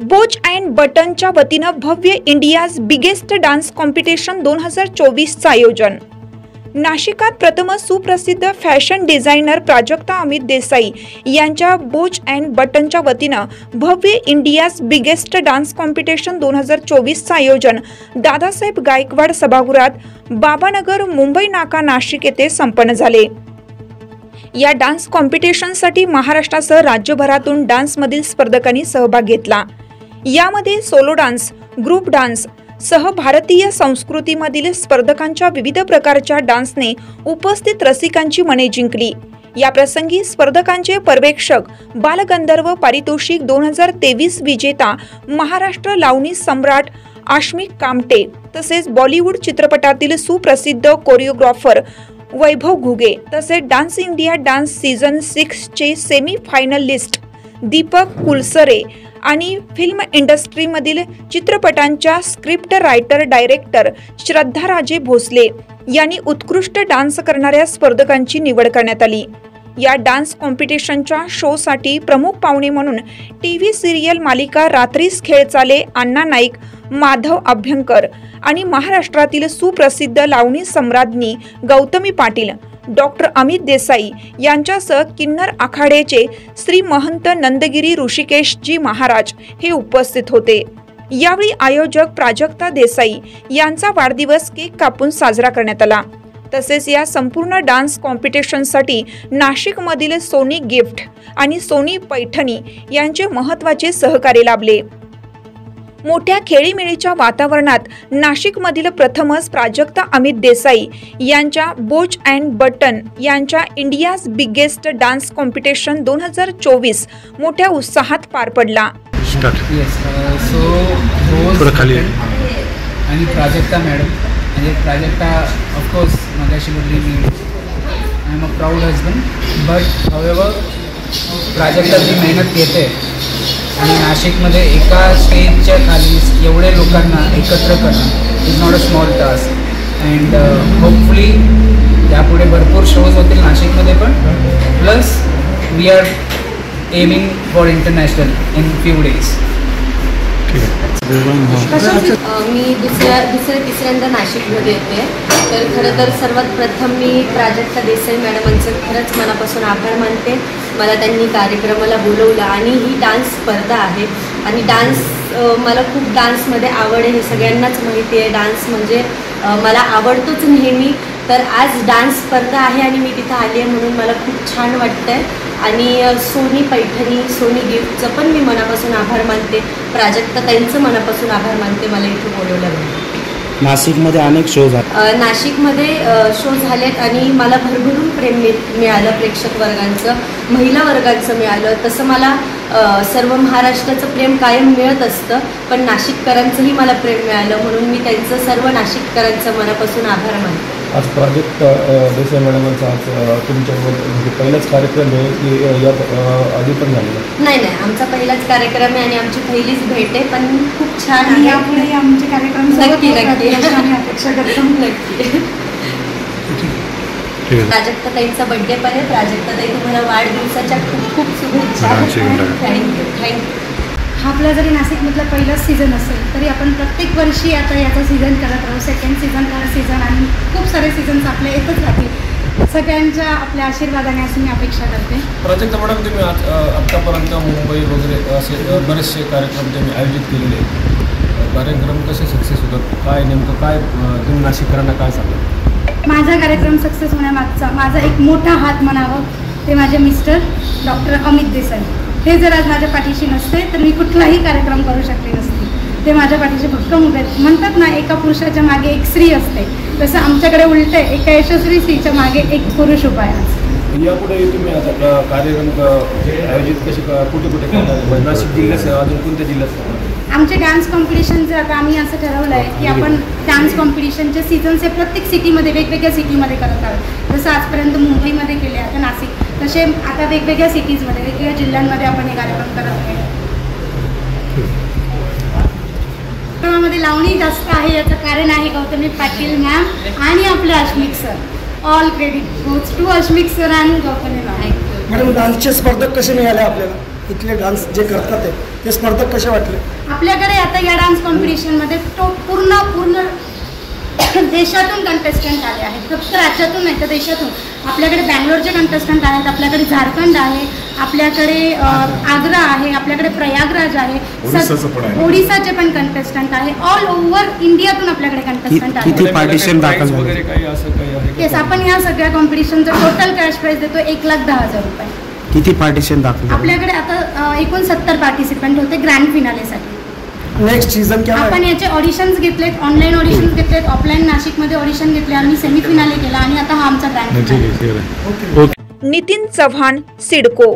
बोच अँड बटनच्या वतीनं भव्य इंडियाज बिगेस्ट डान्स कॉम्पिटिशन 2024चं आयोजन। नाशिकात प्रथमच सुप्रसिद्ध फॅशन डिझायनर प्राजक्ता अमित देसाई यांच्या बोच अँड बटनच्या वतीनं भव्य इंडियाज बिगेस्ट डान्स कॉम्पिटिशन 2024चं आयोजन दादासाहेब गायकवाड सभागृहात बाबानगर मुंबई नाका नाशिक येथे संपन्न झाले। या डान्स कॉम्पिटिशनसाठी महाराष्ट्रासह राज्यभरातून डान्समधील स्पर्धकांनी सहभाग घेतला। यामध्ये सोलो डान्स, ग्रुप डान्स सह भारतीय संस्कृतीमधील स्पर्धकांच्या विविध प्रकारच्या डान्सने उपस्थित रसिकांची मने जिंकली। या प्रसंगी स्पर्धकांचे पर्यवेक्षक बालगंधर्व पारितोषिक 2023 विजेता महाराष्ट्र लावणी सम्राट आश्मिक कामटे तसेच बॉलिवूड चित्रपटातील सुप्रसिद्ध कोरिओग्राफर वैभव घुगे तसेच डान्स इंडिया डान्स सीझन 6 चे सेमी फायनलिस्ट दीपक कुलसरे आणि फिल्म इंडस्ट्रीमधील चित्रपटांच्या स्क्रिप्ट रायटर डायरेक्टर श्रद्धा राजे भोसले यांनी उत्कृष्ट डान्स करणाऱ्या स्पर्धकांची निवड करण्यात आली। या डान्स कॉम्पिटिशनच्या शोसाठी प्रमुख पाहुणे म्हणून टीव्ही सिरियल मालिका रात्रीस खेळ चाले अण्णा नाईक, माधव अभ्यंकर आणि महाराष्ट्रातील सुप्रसिद्ध लावणी सम्राज्ञी गौतमी पाटील, डॉक्टर अमित देसाई यांच्यासह किन्नर आखाड्याचे श्री महंत नंदगिरी ऋषिकेशजी महाराज हे उपस्थित होते। यावेळी आयोजक प्राजक्ता देसाई यांचा वाढदिवस केक कापून साजरा करण्यात आला। तसेच या संपूर्ण डान्स कॉम्पिटिशनसाठी नाशिकमधील सोनी गिफ्ट आणि सोनी पैठणी यांचे महत्त्वाचे सहकार्य लाभले। मोठ्या खेळीमेळीच्या वातावरणात नाशिकमधील प्रथमच प्राजक्ता अमित देसाई यांच्या बोच अँड बटन यांच्या इंडियाज बिगेस्ट डान्स कॉम्पिटिशन 2024 मोठ्या उत्साहात पार पडला। आणि प्राजक्ता मॅडम म्हणजे प्राजक्ता ऑफकोर्स मगाशी बोलली मी I am a proud husband, but however Prajakta ji मेहनत घेते आणि नाशिकमध्ये एका स्टेजच्या खाली एवढे लोकांना एकत्र करणं is not a small task and hopefully यापुढे भरपूर शोज होतील नाशिकमध्ये पण, plus we are aiming for international in few days. मी तिसऱ्यांदा नाशिकमध्ये येते, तर खरं तर सर्वात प्रथम मी प्राजक्ता देसाई मॅडमांचं खरंच मनापासून आभार मानते। मला त्यांनी कार्यक्रमाला बोलवलं आणि ही डान्स स्पर्धा आहे आणि डान्स मला खूप डान्समध्ये आवड आहे हे सगळ्यांनाच माहिती आहे। डान्स म्हणजे मला आवडतोच नेहमी, तर आज डान्स स्पर्धा आहे आणि मी तिथं आली आहे म्हणून मला खूप छान वाटतं आहे। आणि सोनी पैठणी सोनी गिफ्टचं पण मी मनापासून आभार मानते, प्राजक्ता ताईंचं मनापासून आभार मानते मला इथे बोलवल्याबद्दल। नाशिकमध्ये अनेक शो झाले, नाशिकमध्ये शो झालेत आणि मला भरभरून प्रेम मिळालं, प्रेक्षक वर्गांचं, महिला वर्गांचं मिळालं। तसं मला सर्व महाराष्ट्राचं प्रेम कायम मिळत असतं, पण नाशिककरांचंही मला प्रेम मिळालं म्हणून मी त्यांचं सर्व नाशिककरांचं मनापासून आभार मानते। आज प्राजक्ता देसाई मॅडमांचा आज तुमच्याबरोबर पहिलाच कार्यक्रम आहे की या आधी पण झालेला? नाही, आमचा पहिलाच कार्यक्रम आहे आणि आमची पहिलीच भेट आहे, पण खूप छान आहे। यापुढे आमचे कार्यक्रम नक्की अपेक्षा करतो। नक्की। प्राजक्ता ताईंचा बर्थडे पण आहे। प्राजक्ता ताई तुम्हाला वाढदिवसाच्या खूप खूप शुभेच्छा। थँक्यू। हा आपला जरी नाशिकमधला पहिलाच सीझन असेल तरी आपण प्रत्येक वर्षी आता याचा सीझन करत राहू, सेकंड सीझन, थर्ड सीझन आणि खूप सारे सीझन्स आपल्या येतच राहतील। सगळ्यांच्या आपल्या आशीर्वादाने असं मी अपेक्षा करते। प्राजक्ता मॅडम, तुम्ही आत्तापर्यंत मुंबई वगैरे असे बरेचसे कार्यक्रम तुम्ही आयोजित केलेले आहेत, कार्यक्रम कसे सक्सेस होतात, काय नेमकं काय तुम्ही नाशिककरांना काय सांगता? माझा कार्यक्रम सक्सेस होण्यामागचा माझा एक मोठा हात म्हणावं ते माझे मिस्टर डॉक्टर अमित देसाई। हे जर आज माझ्या पाठीशी नसते तर मी कुठलाही कार्यक्रम करू शकले नसते। ते माझ्या पाठीशी भक्कम उभे आहेत। म्हणतात ना, एका पुरुषाच्या मागे एक स्त्री असते, तसं आमच्याकडे उलट आहे, एका यशस्वी स्त्रीच्या मागे एक पुरुष उभा आहे। यापुढे तुम्ही आता कार्यक्रम आयोजित कसे कुठे नाशिक जिल्ह्यात अजून कोणत्या जिल्ह्यात? आमचे डान्स कॉम्पिटिशनचं आता आम्ही असं ठरवलं आहे की आपण डान्स कॉम्पिटिशनचे सीझन्स हे प्रत्येक सिटीमध्ये वेगवेगळ्या सिटीमध्ये करत आहोत। जसं आजपर्यंत मुंबईमध्ये केले, आता नाशिक, तसे आता वेगवेगळ्या सिटीजमध्ये वेगवेगळ्या जिल्ह्यांमध्ये आपण हे कार्यक्रम करत आहोत। कार्यक्रमामध्ये लावणी जास्त आहे याचं कारण आहे गौतमी पाटील मॅम आणि आपले Ashmik sir. All credit goes to Ashmik sir आणि गौतमी मॅम। मॅडम, डान्सचे स्पर्धक कसे मिळाले आपल्याला? इथले डान्स जे करतात ते ते स्पर्धक कसे वाटले? आपल्याकडे आता या डान्स कॉम्पिटिशनमध्ये पूर्ण देशातून कंटेस्टंट आले आहेत, फक्त राज्यातून नाही तर देशातून. आपल्याकडे बँगलोरचे कंटेस्टंट आहेत, आपल्याकडे झारखंड आहे, आपल्याकडे आग्रा आहे, आपल्याकडे प्रयागराज आहे, ओडिसाचे पण कंटेस्टंट आहे. ऑल ओव्हर इंडियातून आपल्याकडे कंटेस्टंट आहे. किती पार्टिशन दाखल वगैरे काही असं काही आहे? येस, आपण या सगळ्या कॉम्पिटिशनचं टोटल कॅश प्राइस देतो 1,10,000 रुपये. किती पार्टिशन दाखल? आपल्याकडे आता एकूण 70 पार्टिसिपंट होते ग्रँड फिनालेसाठी. नेक्स्ट सीझन क्या? आपण याचे ऑडिशन्स घेतलेत, ऑनलाईन ऑडिशन्स घेतलेत, ऑफलाईन नाशिकमध्ये ऑडिशन घेतले, आम्ही सेमीफिनाले केला आणि आता हा आमचा ग्रँड फिनाले. नितीन चव्हाण, सिडको.